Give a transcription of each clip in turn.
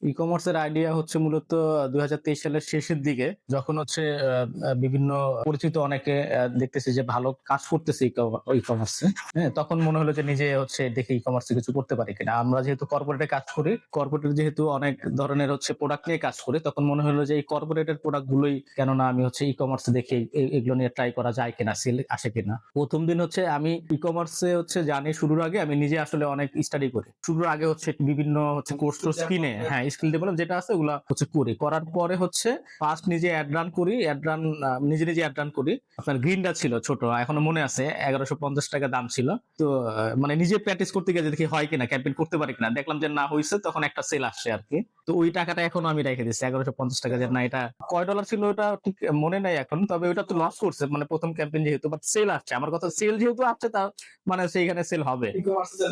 ই কমার্সের আইডিয়া হচ্ছে মূলত 2023 সালের শেষের দিকে, যখন হচ্ছে বিভিন্ন পরিচিত অনেকে দেখতেছি যে ভালো কাজ করতেছে ই কমার্সে। হ্যাঁ, তখন মনে হলো যে নিজে হচ্ছে দেখে ই কমার্সে কিছু করতে পারি কিনা। আমরা যেহেতু কর্পোরেটে কাজ করি, কর্পোরেটে যেহেতু অনেক ধরনের হচ্ছে প্রোডাক্ট নিয়ে কাজ করি, তখন মনে হলো যে এই কর্পোরেটের প্রোডাক্ট গুলোই কেননা আমি হচ্ছে ই কমার্সে দেখে এগুলো নিয়ে ট্রাই করা যায় কিনা, সেল আসে কিনা। প্রথম দিন হচ্ছে আমি ই কমার্সে হচ্ছে জানি শুরুর আগে আমি নিজে আসলে অনেক স্টাডি করি। শুরুর আগে হচ্ছে বিভিন্ন হচ্ছে কোর্স টোর্স কিনে, হ্যাঁ, স্কিল ডেভেলপ যেটা আছে ওগুলা হচ্ছে করি। করার পরে হচ্ছে ফার্স্ট নিজে অ্যাড রান করি, নিজে নিজে অ্যাড রান করি। আপনার গ্রিনটা ছিল ছোট, এখনো মনে আছে, 1150 টাকা দাম ছিল। তো মানে নিজে প্র্যাকটিস করতে গিয়ে দেখি হয় কিনা, ক্যাম্পেইন করতে পারি কিনা, দেখলাম যে না হয়েছে, তখন একটা সেল আসছে আর কি। তো ওই টাকাটা এখনো আমি রেখে দিচ্ছি, 1150 টাকা। যে না, এটা কয় ডলার ছিল ওটা ঠিক মনে নাই এখন, তবে ওটা তো লস করছে, মানে প্রথম ক্যাম্পেইন যেহেতু, বাট সেল আসছে। আমার কথা, সেল যেহেতু আসছে তা মানে সেইখানে সেল হবে,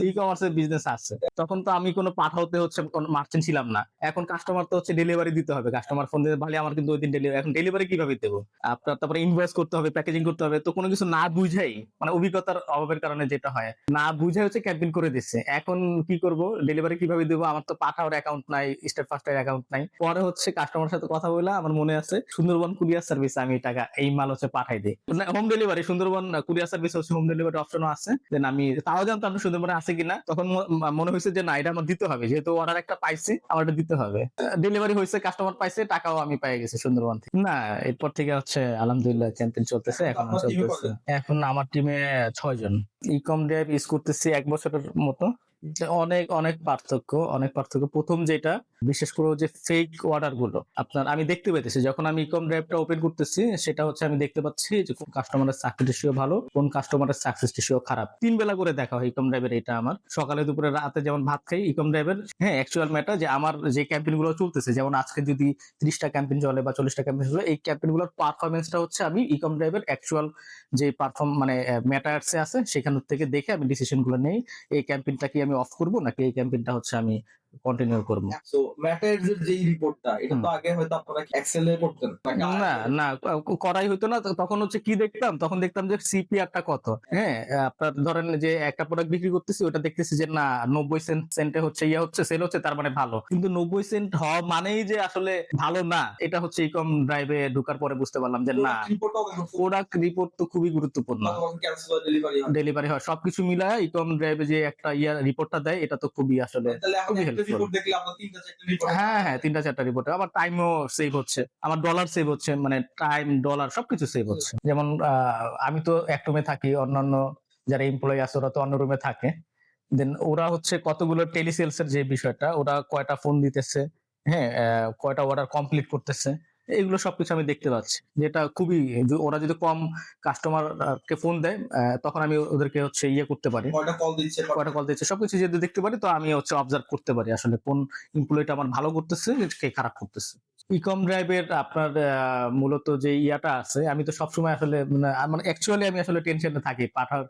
ই কমার্সের বিজনেস আছে। তখন তো আমি কোনো পাঠাতে হচ্ছে কোনো মার্চেন্ট ছিলাম না। এখন কাস্টমার তো হচ্ছে ডেলিভারি দিতে হবে, কাস্টমার ফোন দিতে, ভাই আমার কিন্তু ওই দিন ডেলিভারি, এখন ডেলিভারি কিভাবে দেবো? আপনার তারপরে ইনভয়েস করতে হবে, প্যাকেজিং করতে হবে। তো কোনো কিছু না বুঝাই, মানে অভিজ্ঞতার অভাবের কারণে যেটা হয়, না বুঝাই হচ্ছে ক্যাম্পেইন করে দিচ্ছে। এখন কি করব, ডেলিভারি কিভাবে দেবো? আমার তো পাঠাওয়ার অ্যাকাউন্ট নাই, স্টেট ফার্স্টের অ্যাকাউন্ট নাই। পরে হচ্ছে কাস্টমার সাথে কথা বলে আমার মনে আছে সুন্দরবন কুরিয়ার সার্ভিস আমি টাকা এই মাল হচ্ছে পাঠাই দিই, home delivery. Sundarban courier service হচ্ছে হোম ডেলিভারি অপশনও আছে। দেন আমি তাও জানতাম না সুন্দরবনে আছে কিনা। তখন মনে হয়েছে যে না, এটা আমার দিতে হবে, যেহেতু অর্ডার একটা পাইছি, আমার এটা দিতে হবে। ডেলিভারি হয়েছে, কাস্টমার পাইছে, টাকাও আমি পেয়ে গেছি সুন্দরবন থেকে। না, এরপর থেকে হচ্ছে আলহামদুলিল্লাহ ক্যাম্পেইন চলতেছে, এখন চলতেছে। এখন আমার টিমে 6 জন। ই কম ডেভ ইউজ করতেছি 1 বছরের মতো। অনেক অনেক পার্থক্য, অনেক পার্থক্য। প্রথম যেটা, বিশেষ করে যে ফেক অর্ডার গুলো আপনার আমি দেখতে পাইতেছি, যখন আমি ইকম ড্রাইভটা ওপেন করতেছি, সেটা হচ্ছে আমি দেখতে পাচ্ছি যে কোন কাস্টমারের সাকসেস রেশিও ভালো, কোন কাস্টমারের সাকসেস রেশিও খারাপ। 3 বেলা করে দেখা হয় ইকম ড্রাইভের। এটা আমার সকালে দুপুরে রাতে যেমন ভাত খাই, ইকম ড্রাইভের। হ্যাঁ, অ্যাকচুয়াল ম্যাটার যে আমার যে ক্যাম্পেইন গুলো চলতেছে, যেমন আজকে যদি 30টা ক্যাম্পেইন চলে বা 40টা ক্যাম্পেইন চলে, এই ক্যাম্পেইন গুলোর পারফরমেন্সটা হচ্ছে আমি ইকম ড্রাইভের অ্যাকচুয়াল যে পারফর্ম মানে ম্যাটার্সে আছে, সেখান থেকে দেখে আমি ডিসিশন গুলো নেই। এই ক্যাম্পেইনটা কি আমি অফ করবো, নাকি এই ক্যাম্পেইনটা হচ্ছে আমি কন্টিনিউ করবো। সো ম্যাটের যে রিপোর্টটা এটা হুম। তো আগে হয়তো আপনারা এক্সেল এ করতেন নাকি না, না, করাই হইতো না। তখন হচ্ছে কি দেখতাম, তখন দেখতাম যে সিপিআরটা কত। হ্যাঁ, আপনার ধরেন যে একটা প্রোডাক্ট বিক্রি করতেছি, ওটা দেখতেছি যে না, 90 সেন্টে হচ্ছে ইয়ে হচ্ছে, সেল হচ্ছে, তার মানে ভালো। কিন্তু 90 সেন্ট হওয়া মানেই যে আসলে ভালো না, এটা হচ্ছে ইকম ড্রাইভে ঢোকার পরে বুঝতে পারলাম যে না, প্রোডাক্ট রিপোর্ট তো খুবই গুরুত্বপূর্ণ। ক্যান্সেল ডেলিভারি হয় ডেলিভারি হয়, সবকিছু মিলায় ইকম ড্রাইভে যে একটা রিপোর্টটা দেয়, এটা তো খুবই আসলে তাহলে এখন খুবই একটা হেল্পফুল। রিপোর্ট দেখলে আপনার 3টা 4টা রিপোর্ট হ্যাঁ, হ্যাঁ, 3টা 4টা রিপোর্ট। আমার টাইমও সেভ হচ্ছে, আমার ডলার সেভ হচ্ছে, মানে টাইম, ডলার সবকিছু সেভ হচ্ছে। যেমন আমি তো এক রুমে থাকি, অন্যান্য যারা এমপ্লয়ি আছে ওরা তো অন্য রুমে থাকে। দেন ওরা হচ্ছে কতগুলো টেলিসেলস এর যে বিষয়টা, ওরা কয়টা ফোন দিতেছে, হ্যাঁ, কয়টা অর্ডার কমপ্লিট করতেছে, এগুলো সবকিছু আমি দেখতে পাচ্ছি। যেটা খুবই, ওরা যদি কম কাস্টমার কে ফোন দেয়, তখন আমি ওদেরকে হচ্ছে ইয়ে করতে পারি, কয়টা কল দিচ্ছে, সবকিছু যদি দেখতে পারি, তো আমি হচ্ছে অবজার্ভ করতে পারি আসলে কোন এমপ্লয়িটা আমার ভালো করতেছে, কে খারাপ করতেছে। ইকম ড্রাইভের আপনার মূলত যে ইয়াটা আছে, আমি তো সবসময় আসলে মানে অ্যাকচুয়ালি আমি আসলে টেনশনে থাকি পাঠার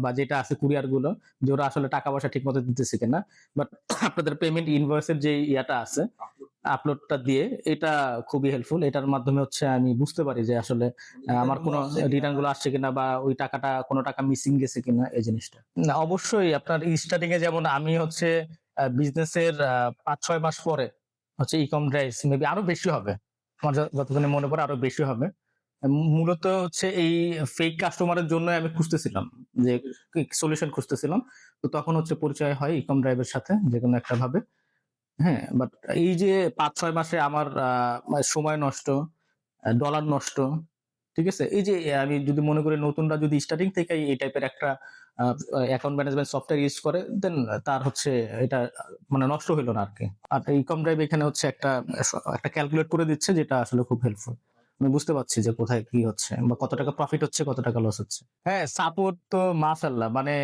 বা যেটা আছে কুরিয়ার গুলো, যে ওরা আসলে টাকা পয়সা ঠিক মতো দিতেছে কিনা। বাট আপনাদের পেমেন্ট ইনভয়েসের যে ইয়াটা আছে, আপলোডটা দিয়ে, এটা খুবই হেল্পফুল। এটার মাধ্যমে হচ্ছে আমি বুঝতে পারি যে আসলে আমার কোনো রিটার্ন গুলো আসছে কিনা, বা ওই টাকাটা কোনো টাকা মিসিং গেছে কিনা, এই জিনিসটা। না, অবশ্যই আপনার স্টার্টিং এ যেমন আমি হচ্ছে বিজনেসের 5-6 মাস পরে হচ্ছে ইকম ড্রাইভ মেবি আরো বেশি হবে, আমার যতক্ষণে মনে পড়ে আরো বেশি হবে। মূলত হচ্ছে এই ফেক কাস্টমারের জন্য আমি খুঁজতেছিলাম, যে সলিউশন খুঁজতেছিলাম। তো তখন হচ্ছে পরিচয় হয় ইকম ড্রাইভের সাথে যে কোনো একটা ভাবে। হ্যাঁ, বাট এই যে 5-6 মাসে আমার মানে সময় নষ্ট, ডলার নষ্ট, ঠিক আছে? এই যে আমি যদি মনে করি নতুনরা যদি স্টার্টিং থেকে এই টাইপের একটা অ্যাকাউন্ট ম্যানেজমেন্ট সফটওয়্যার ইউজ করে, দেন তার হচ্ছে এটা মানে নষ্ট হইলো না আরকি। আর ইকম ড্রাইভ এখানে হচ্ছে একটা ক্যালকুলেট করে দিচ্ছে, যেটা আসলে খুব হেল্পফুল। আমি বুঝতে পারছি যে কোথায় কি হচ্ছে, বা কত টাকা প্রফিট হচ্ছে, কত টাকা লস হচ্ছে। হ্যাঁ, সাপোর্ট তো মাশাআল্লাহ, মানে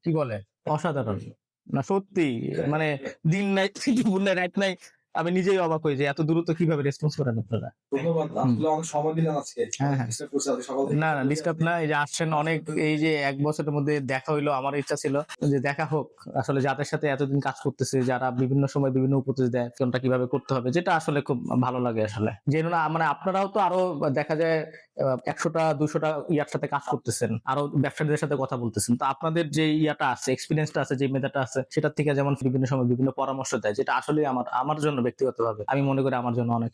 কি বলে, অসাধারণ। না সত্যি, মানে দিন নাই, দুপুর নাই, রাত নাই, আমি নিজেই অবাক হই যে এত দ্রুত কিভাবে রেসপন্স করেন আপনারা। ধন্যবাদ। আসলে অনেক সময় দিলেন আজকে। হ্যাঁ, হ্যাঁ। ডিস্টার্ব করছি আজকে সকাল থেকে। না, না ডিস্টার্ব না। এই যে আসছেন অনেক, এই যে ১ বছরের মধ্যে দেখা হইলো। আমার ইচ্ছা ছিল যে দেখা হোক। আসলে যাদের সাথে এতদিন কাজ করতেছি, যারা বিভিন্ন সময় বিভিন্ন উপদেশ দেয়, কোনটা কিভাবে করতে হবে, যেটা আসলে খুব ভালো লাগে আসলে। যেন না মানে আপনারাও তো আরো দেখা যায় ১০০ টা ২০০ টা ইয়ার সাথে কাজ করতেছেন। আরো ব্যবসায়ীদের সাথে কথা বলতেছেন। তো আপনাদের যে ইয়াটা আছে, এক্সপেরিয়েন্সটা আছে, যে মেধাটা আছে, সেটার থেকে যেমন বিভিন্ন সময় বিভিন্ন পরামর্শ দেয়, যেটা আসলেই আমার জন্য ব্যক্তিগতভাবে আমি মনে করি আমার জন্য অনেক